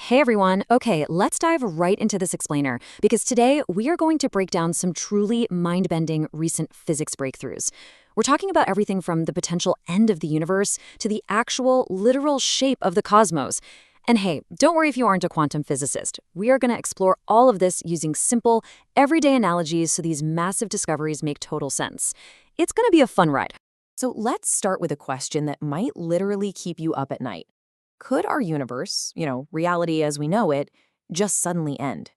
Hey everyone. Okay, let's dive right into this explainer because today we are going to break down some truly mind-bending recent physics breakthroughs. We're talking about everything from the potential end of the universe to the actual literal shape of the cosmos. And hey, don't worry if you aren't a quantum physicist. We are going to explore all of this using simple, everyday analogies so these massive discoveries make total sense. It's going to be a fun ride. So let's start with a question that might literally keep you up at night. Could our universe, reality as we know it, just suddenly end?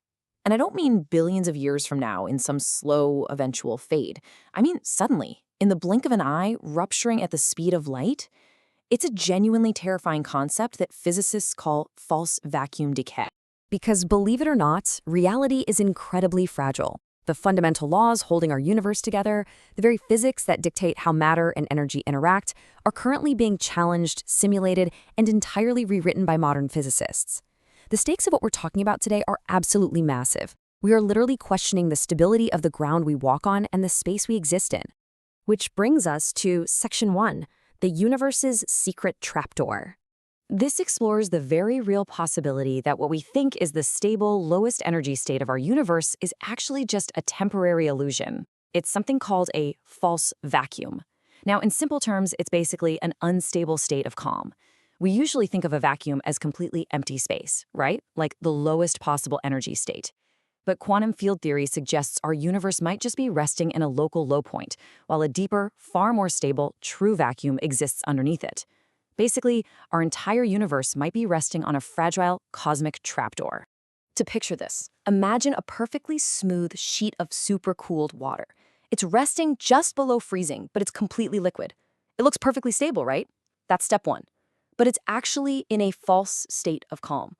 And I don't mean billions of years from now in some slow, eventual fade. I mean suddenly, in the blink of an eye, rupturing at the speed of light. It's a genuinely terrifying concept that physicists call false vacuum decay. Because believe it or not, reality is incredibly fragile. The fundamental laws holding our universe together, the very physics that dictate how matter and energy interact, are currently being challenged, simulated, and entirely rewritten by modern physicists. The stakes of what we're talking about today are absolutely massive. We are literally questioning the stability of the ground we walk on and the space we exist in. Which brings us to Section 1, the universe's secret trapdoor. This explores the very real possibility that what we think is the stable, lowest energy state of our universe is actually just a temporary illusion. It's something called a false vacuum. Now, in simple terms, it's basically an unstable state of calm. We usually think of a vacuum as completely empty space, right? Like the lowest possible energy state. But quantum field theory suggests our universe might just be resting in a local low point, while a deeper, far more stable, true vacuum exists underneath it. Basically, our entire universe might be resting on a fragile cosmic trapdoor. To picture this, imagine a perfectly smooth sheet of supercooled water. It's resting just below freezing, but it's completely liquid. It looks perfectly stable, right? That's step one. But it's actually in a false state of calm.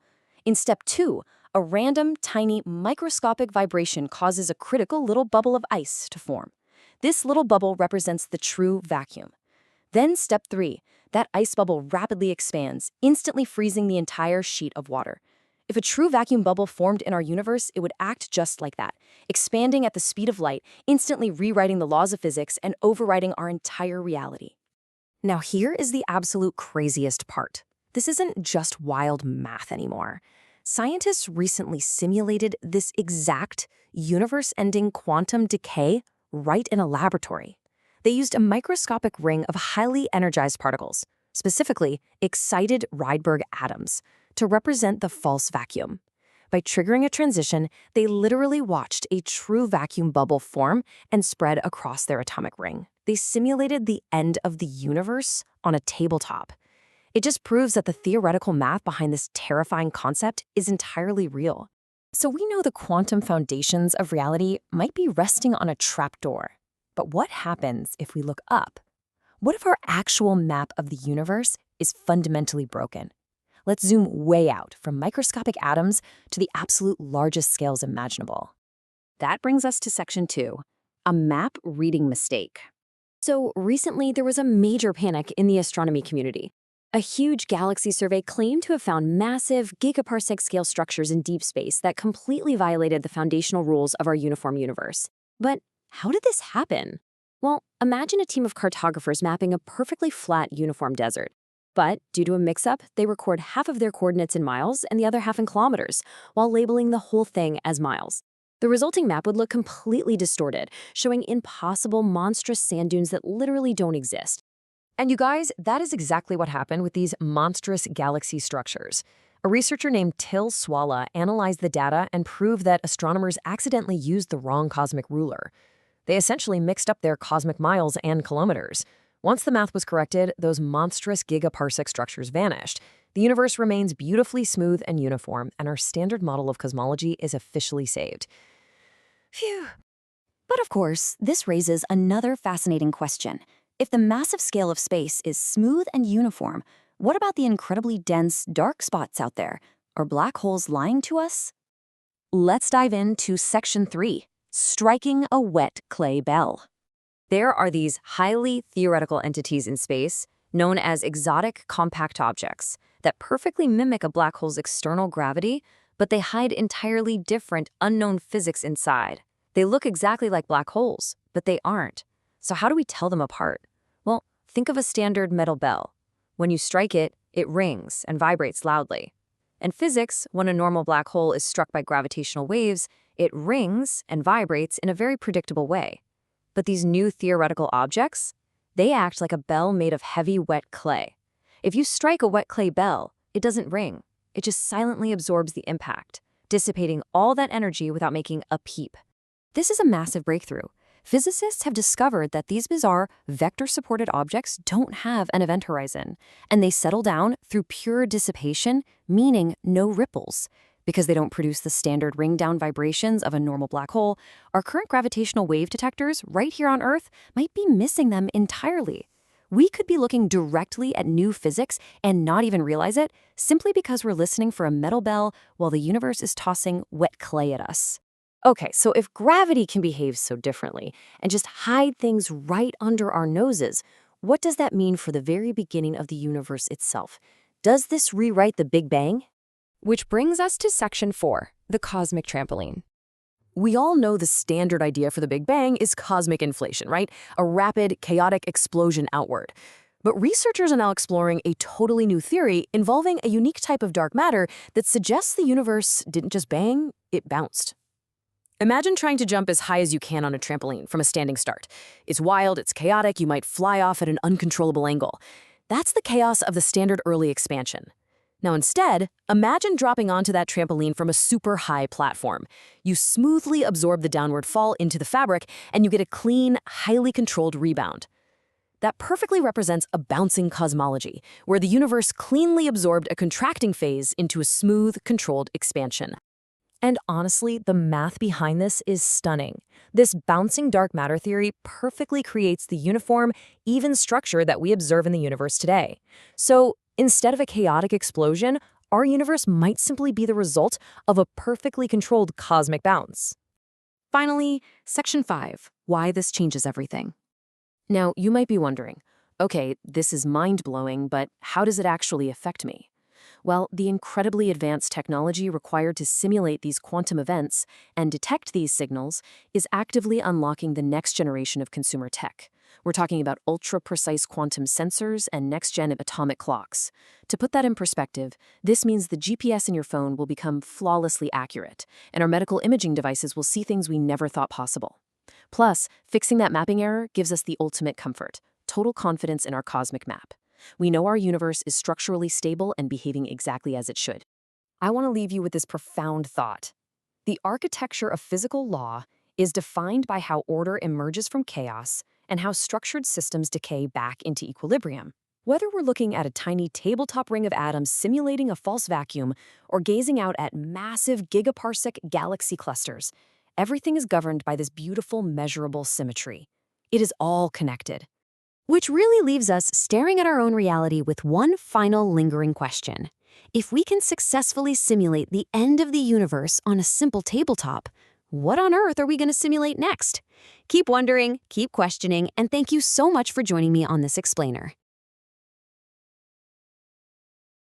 In step two, a random, tiny, microscopic vibration causes a critical little bubble of ice to form. This little bubble represents the true vacuum. Then step three, that ice bubble rapidly expands, instantly freezing the entire sheet of water. If a true vacuum bubble formed in our universe, it would act just like that, expanding at the speed of light, instantly rewriting the laws of physics and overriding our entire reality. Now here is the absolute craziest part. This isn't just wild math anymore. Scientists recently simulated this exact universe-ending quantum decay right in a laboratory. They used a microscopic ring of highly energized particles, specifically excited Rydberg atoms, to represent the false vacuum. By triggering a transition, they literally watched a true vacuum bubble form and spread across their atomic ring. They simulated the end of the universe on a tabletop. It just proves that the theoretical math behind this terrifying concept is entirely real. So we know the quantum foundations of reality might be resting on a trapdoor. But what happens if we look up? What if our actual map of the universe is fundamentally broken? Let's zoom way out from microscopic atoms to the absolute largest scales imaginable. That brings us to Section 2, a map reading mistake. So recently, there was a major panic in the astronomy community. A huge galaxy survey claimed to have found massive gigaparsec-scale structures in deep space that completely violated the foundational rules of our uniform universe. But how did this happen? Well, imagine a team of cartographers mapping a perfectly flat, uniform desert. But due to a mix-up, they record half of their coordinates in miles and the other half in kilometers, while labeling the whole thing as miles. The resulting map would look completely distorted, showing impossible, monstrous sand dunes that literally don't exist. And you guys, that is exactly what happened with these monstrous galaxy structures. A researcher named Till Swala analyzed the data and proved that astronomers accidentally used the wrong cosmic ruler. They essentially mixed up their cosmic miles and kilometers. Once the math was corrected, those monstrous gigaparsec structures vanished. The universe remains beautifully smooth and uniform, and our standard model of cosmology is officially saved. Phew. But of course, this raises another fascinating question. If the massive scale of space is smooth and uniform, what about the incredibly dense, dark spots out there? Are black holes lying to us? Let's dive into Section 3. Striking a wet clay bell. There are these highly theoretical entities in space, known as exotic compact objects, that perfectly mimic a black hole's external gravity, but they hide entirely different, unknown physics inside. They look exactly like black holes, but they aren't. So how do we tell them apart? Well, think of a standard metal bell. When you strike it, it rings and vibrates loudly. In physics, when a normal black hole is struck by gravitational waves, it rings and vibrates in a very predictable way. But these new theoretical objects, they act like a bell made of heavy, wet clay. If you strike a wet clay bell, it doesn't ring. It just silently absorbs the impact, dissipating all that energy without making a peep. This is a massive breakthrough. Physicists have discovered that these bizarre, vector-supported objects don't have an event horizon, and they settle down through pure dissipation, meaning no ripples. Because they don't produce the standard ring-down vibrations of a normal black hole, our current gravitational wave detectors right here on Earth might be missing them entirely. We could be looking directly at new physics and not even realize it, simply because we're listening for a metal bell while the universe is tossing wet clay at us. Okay, so if gravity can behave so differently and just hide things right under our noses, what does that mean for the very beginning of the universe itself? Does this rewrite the Big Bang? Which brings us to Section 4, the cosmic trampoline. We all know the standard idea for the Big Bang is cosmic inflation, right? A rapid, chaotic explosion outward. But researchers are now exploring a totally new theory involving a unique type of dark matter that suggests the universe didn't just bang, it bounced. Imagine trying to jump as high as you can on a trampoline from a standing start. It's wild, it's chaotic, you might fly off at an uncontrollable angle. That's the chaos of the standard early expansion. Now instead, imagine dropping onto that trampoline from a super high platform. You smoothly absorb the downward fall into the fabric, and you get a clean, highly controlled rebound. That perfectly represents a bouncing cosmology, where the universe cleanly absorbed a contracting phase into a smooth, controlled expansion. And honestly, the math behind this is stunning. This bouncing dark matter theory perfectly creates the uniform, even structure that we observe in the universe today. So, instead of a chaotic explosion, our universe might simply be the result of a perfectly controlled cosmic bounce. Finally, Section 5, why this changes everything. Now, you might be wondering, okay, this is mind-blowing, but how does it actually affect me? Well, the incredibly advanced technology required to simulate these quantum events and detect these signals is actively unlocking the next generation of consumer tech. We're talking about ultra-precise quantum sensors and next-gen atomic clocks. To put that in perspective, this means the GPS in your phone will become flawlessly accurate, and our medical imaging devices will see things we never thought possible. Plus, fixing that mapping error gives us the ultimate comfort, total confidence in our cosmic map. We know our universe is structurally stable and behaving exactly as it should. I want to leave you with this profound thought. The architecture of physical law is defined by how order emerges from chaos and how structured systems decay back into equilibrium. Whether we're looking at a tiny tabletop ring of atoms simulating a false vacuum or gazing out at massive gigaparsec galaxy clusters, everything is governed by this beautiful, measurable symmetry. It is all connected. Which really leaves us staring at our own reality with one final lingering question. If we can successfully simulate the end of the universe on a simple tabletop, what on earth are we going to simulate next? Keep wondering, keep questioning, and thank you so much for joining me on this explainer.